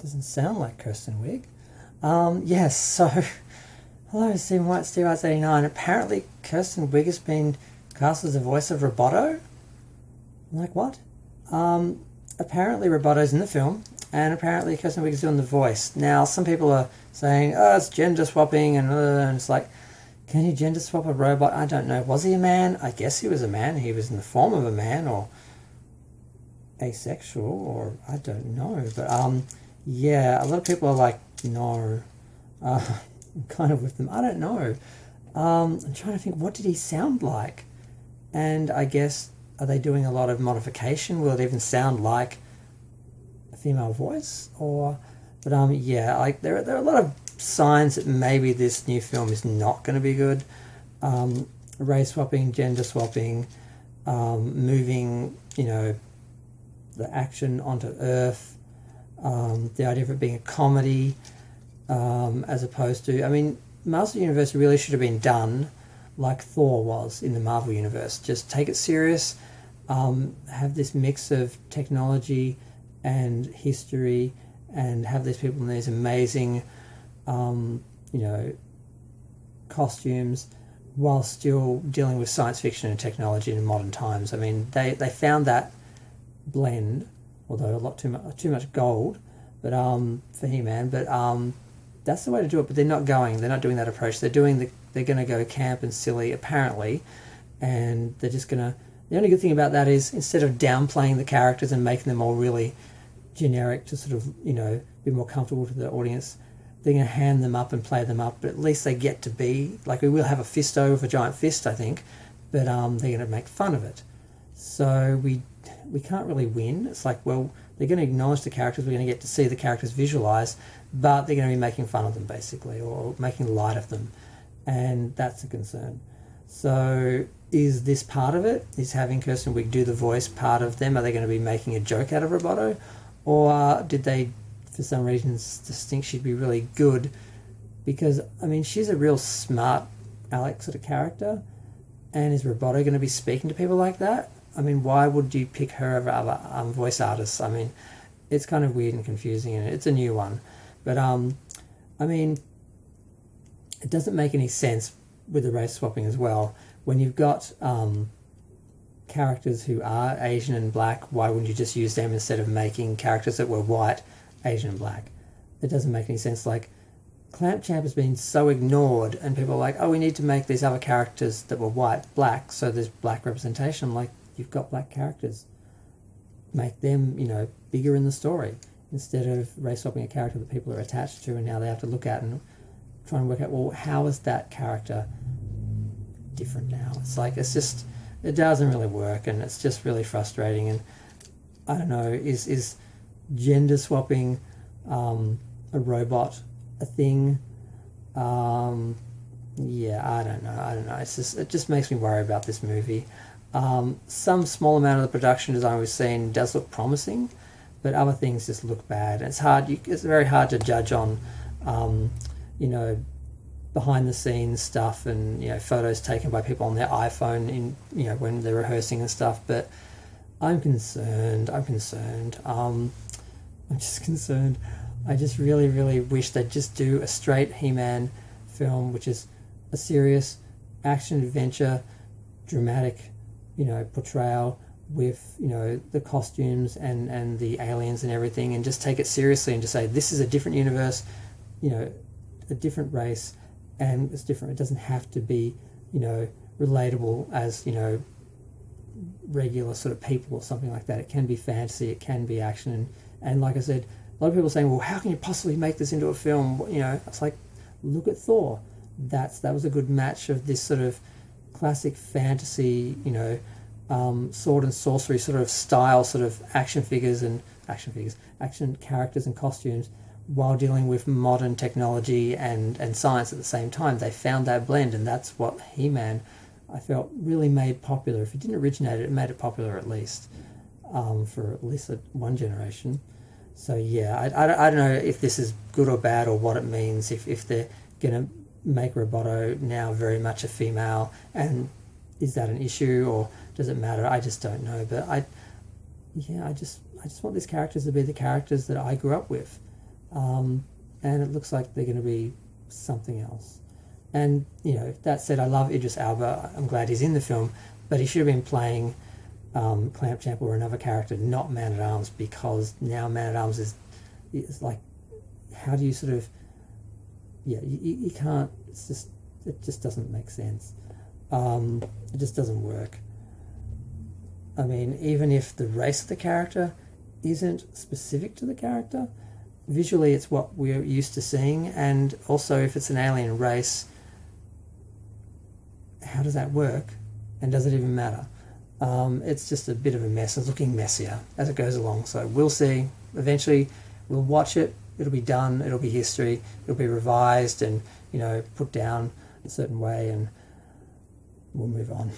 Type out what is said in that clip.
Doesn't sound like Kristen Wiig. Yes, so hello, Stephen White, Steve Arts 89. Apparently, Kristen Wiig has been cast as the voice of Roboto. I'm like, what? Apparently, Roboto's in the film, and apparently, Kristen Wiig is doing the voice. Now, some people are saying, oh, it's gender swapping, and it's like, can you gender swap a robot? I don't know. Was he a man? I guess he was a man. He was in the form of a man, or asexual, or I don't know. But, yeah, a lot of people are like, no. I'm kind of with them. I don't know. I'm trying to think, what did he sound like? And I guess, are they doing a lot of modification? Will it even sound like a female voice? But yeah, like there are a lot of signs that maybe this new film is not going to be good. Race swapping, gender swapping, moving, the action onto Earth. The idea of it being a comedy, as opposed to, Master Universe really should have been done like Thor was in the Marvel Universe. Just take it serious, have this mix of technology and history, and have these people in these amazing, costumes, while still dealing with science fiction and technology in modern times. They found that blend, although a lot too much gold, but for He-Man. But that's the way to do it. But they're not doing that approach. They're going to go camp and silly, apparently, and they're just going to. The only good thing about that is, instead of downplaying the characters and making them all really generic to sort of be more comfortable to the audience, they're going to hand them up and play them up. But at least they get to be like, we will have a fisto with a giant fist, I think, but they're going to make fun of it. So we can't really win. It's like, well, they're going to acknowledge the characters, we're going to get to see the characters visualized, but they're going to be making fun of them, basically, or making light of them, and that's a concern. So is this part of it? Is having Kristen Wiig do the voice part of them? Are they going to be making a joke out of Roboto? Or did they, for some reason, just think she'd be really good? Because, she's a real smart Alex sort of character, and is Roboto going to be speaking to people like that? Why would you pick her over other voice artists? It's kind of weird and confusing, and it's a new one. But, it doesn't make any sense with the race swapping as well. When you've got characters who are Asian and black, why wouldn't you just use them instead of making characters that were white, Asian and black? It doesn't make any sense. Like, Clamp Champ has been so ignored, and people are like, oh, we need to make these other characters that were white, black, so there's black representation. I'm like, you've got black characters. Make them, bigger in the story, instead of race swapping a character that people are attached to, and now they have to look at and try and work out, well, how is that character different now? It's like, it doesn't really work, and it's just really frustrating. And I don't know, is gender swapping a robot a thing? Yeah, I don't know. It just makes me worry about this movie. Some small amount of the production design we've seen does look promising, but other things just look bad. And it's very hard to judge on, behind the scenes stuff, and photos taken by people on their iPhone in when they're rehearsing and stuff. But I'm concerned. I'm just concerned. I just really, really wish they'd just do a straight He-Man film, which is a serious action adventure, dramatic, portrayal with, the costumes and the aliens and everything, and just take it seriously and just say, this is a different universe, a different race, and it's different. It doesn't have to be, relatable as, regular sort of people or something like that. It can be fantasy, it can be action, and like I said, a lot of people are saying, well, how can you possibly make this into a film? It's like, look at Thor. That was a good match of this sort of classic fantasy, sword and sorcery sort of style, sort of action characters and costumes, while dealing with modern technology and science at the same time. They found that blend, and that's what He-Man, I felt, really made popular. If it didn't originate it, it made it popular at least, for at least one generation. So yeah, I don't know if this is good or bad, or what it means, if they're going to make Roboto now very much a female, and is that an issue, or does it matter? I just don't know. But I just want these characters to be the characters that I grew up with. and it looks like they're going to be something else. And that said, I love Idris Elba. I'm glad he's in the film, but he should have been playing Clampchamp or another character, not Man at Arms, because now Man at Arms is like, how do you sort of, you can't. It just doesn't make sense. It just doesn't work. I mean, even if the race of the character isn't specific to the character, visually it's what we're used to seeing, and also if it's an alien race, how does that work, and does it even matter? It's just a bit of a mess. It's looking messier as it goes along, so we'll see. Eventually we'll watch it, it'll be done, it'll be history, it'll be revised and put down a certain way, and we'll move on.